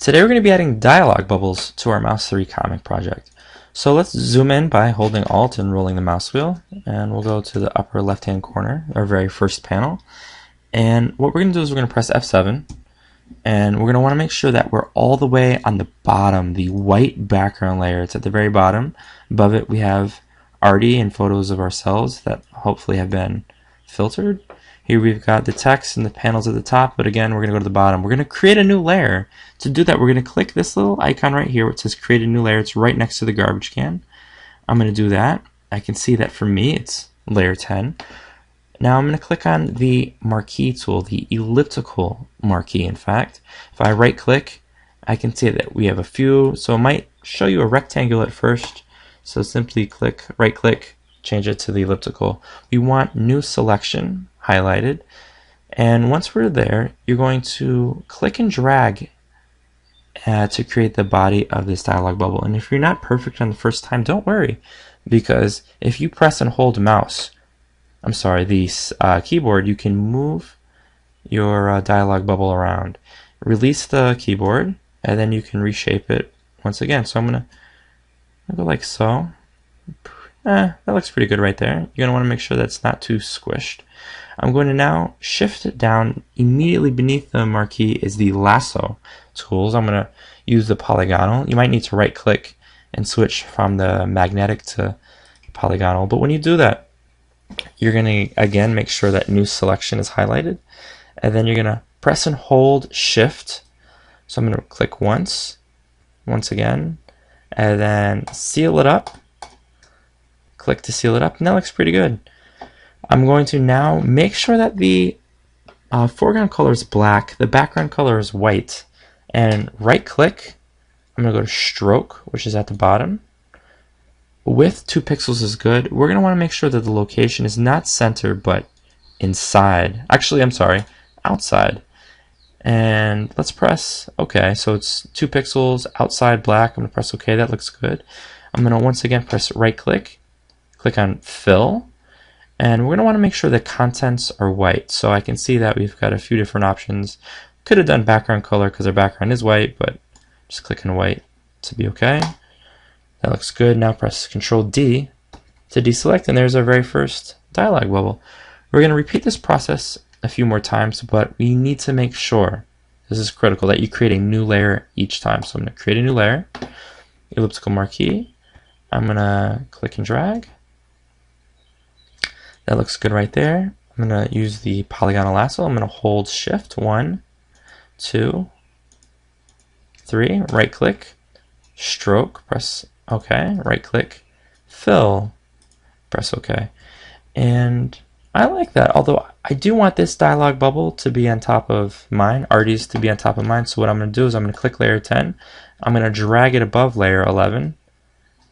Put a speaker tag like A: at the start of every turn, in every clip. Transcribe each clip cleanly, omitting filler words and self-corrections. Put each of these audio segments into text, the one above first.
A: Today we're going to be adding dialogue bubbles to our Mouse 3 comic project. So let's zoom in by holding Alt and rolling the mouse wheel, and we'll go to the upper left hand corner, our very first panel. And what we're going to do is we're going to press F7, and we're going to want to make sure that we're all the way on the bottom, the white background layer. It's at the very bottom. Above it we have arty and photos of ourselves that hopefully have been filtered. Here we've got the text and the panels at the top, but again, we're going to go to the bottom. We're going to create a new layer. To do that, we're going to click this little icon right here where it says create a new layer. It's right next to the garbage can. I'm going to do that. I can see that for me, it's layer 10. Now I'm going to click on the marquee tool, the elliptical marquee, in fact. If I right click, I can see that we have a few, so it might show you a rectangle at first. So simply click, right click, change it to the elliptical. We want new selection highlighted, and once we're there, you're going to click and drag to create the body of this dialog bubble. And if you're not perfect on the first time, don't worry, because if you press and hold the keyboard, you can move your dialog bubble around. Release the keyboard, and then you can reshape it once again. So I'm gonna go like so. That looks pretty good right there. You're gonna want to make sure that's not too squished. I'm going to now shift it down. Immediately beneath the marquee is the lasso tools. I'm going to use the polygonal. You might need to right click and switch from the magnetic to polygonal, but when you do that, you're going to again make sure that new selection is highlighted, and then you're going to press and hold shift. So I'm going to click once again, and then seal it up. Click to seal it up, and that looks pretty good. I'm going to now make sure that the foreground color is black, the background color is white, and right click. I'm going to go to stroke, which is at the bottom. Width 2 pixels is good. We're going to want to make sure that the location is not center but inside. Actually, I'm sorry, outside. And let's press OK. So it's 2 pixels outside black. I'm going to press OK. That looks good. I'm going to once again press right click, click on fill. And we're going to want to make sure the contents are white. So I can see that we've got a few different options. Could have done background color because our background is white, but just click on white to be okay. That looks good. Now press Control D to deselect, and there's our very first dialog bubble. We're going to repeat this process a few more times, but we need to make sure, this is critical, that you create a new layer each time. So I'm going to create a new layer, elliptical marquee. I'm going to click and drag. That looks good right there. I'm going to use the polygonal lasso. I'm going to hold shift 1, 2, 3, right click, stroke, press OK, right click, fill, press OK. And I like that, although I do want this dialog bubble to be on top of mine, arty's to be on top of mine. So what I'm going to do is I'm going to click layer 10. I'm going to drag it above layer 11.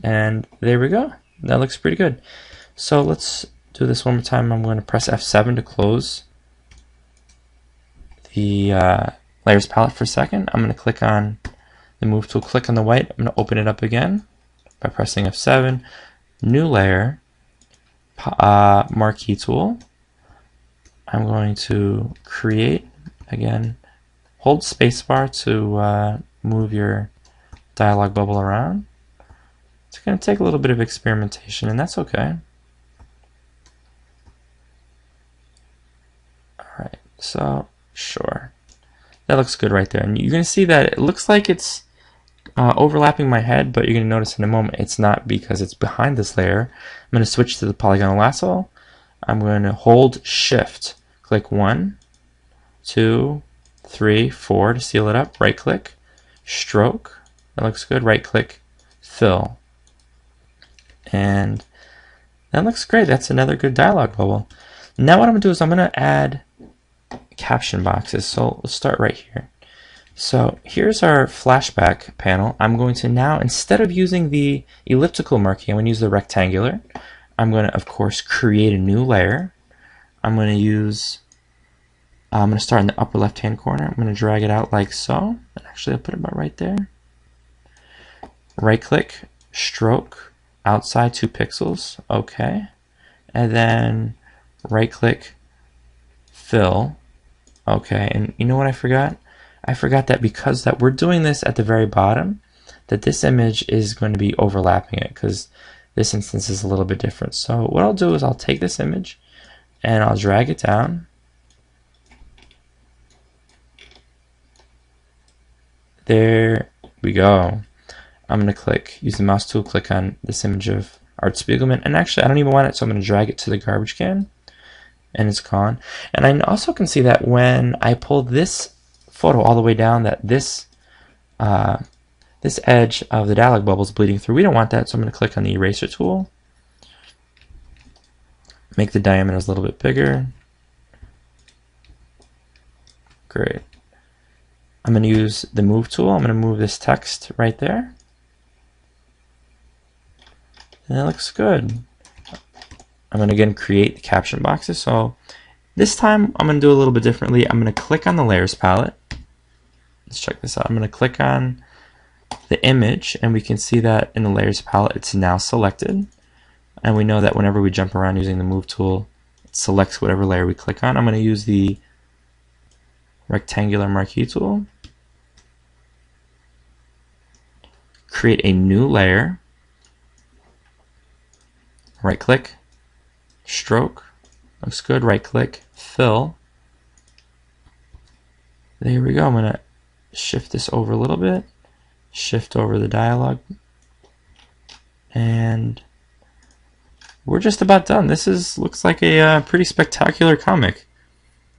A: And there we go. That looks pretty good. So let's do this one more time. I'm going to press F7 to close the layers palette for a second. I'm going to click on the move tool, click on the white. I'm going to open it up again by pressing F7, new layer, marquee tool. I'm going to create, again, hold spacebar to move your dialog bubble around. It's going to take a little bit of experimentation, and that's okay. Alright, so sure. That looks good right there. And you're going to see that it looks like it's overlapping my head, but you're going to notice in a moment it's not, because it's behind this layer. I'm going to switch to the polygonal lasso. I'm going to hold shift, click 1, 2, 3, 4 to seal it up, right click, stroke. That looks good, right click, fill. And that looks great. That's another good dialog bubble. Now what I'm going to do is I'm going to add caption boxes. So let's start right here. So here's our flashback panel. I'm going to now, instead of using the elliptical marquee, I'm going to use the rectangular. I'm going to, of course, create a new layer. I'm going to start in the upper left hand corner. I'm going to drag it out like so. And actually, I'll put it about right there. Right click, stroke, outside 2 pixels, okay. And then right click, fill, okay. And you know what I forgot? I forgot that because that we're doing this at the very bottom, that this image is going to be overlapping it because this instance is a little bit different. So what I'll do is I'll take this image and I'll drag it down. There we go. I'm going to use the mouse tool, click on this image of Art Spiegelman, and actually I don't even want it, so I'm going to drag it to the garbage can, and it's gone. And I also can see that when I pull this photo all the way down, that this edge of the dialog bubble is bleeding through. We don't want that, so I'm going to click on the eraser tool, make the diameters a little bit bigger. Great. I'm going to use the move tool. I'm going to move this text right there. And it looks good. I'm going to again create the caption boxes. So this time I'm going to do a little bit differently. I'm going to click on the layers palette. Let's check this out. I'm going to click on the image, and we can see that in the layers palette it's now selected. And we know that whenever we jump around using the move tool, it selects whatever layer we click on. I'm going to use the rectangular marquee tool. Create a new layer. Right click, stroke, looks good. Right click, fill. There we go. I'm going to shift this over a little bit, shift over the dialog, and we're just about done. This looks like a pretty spectacular comic.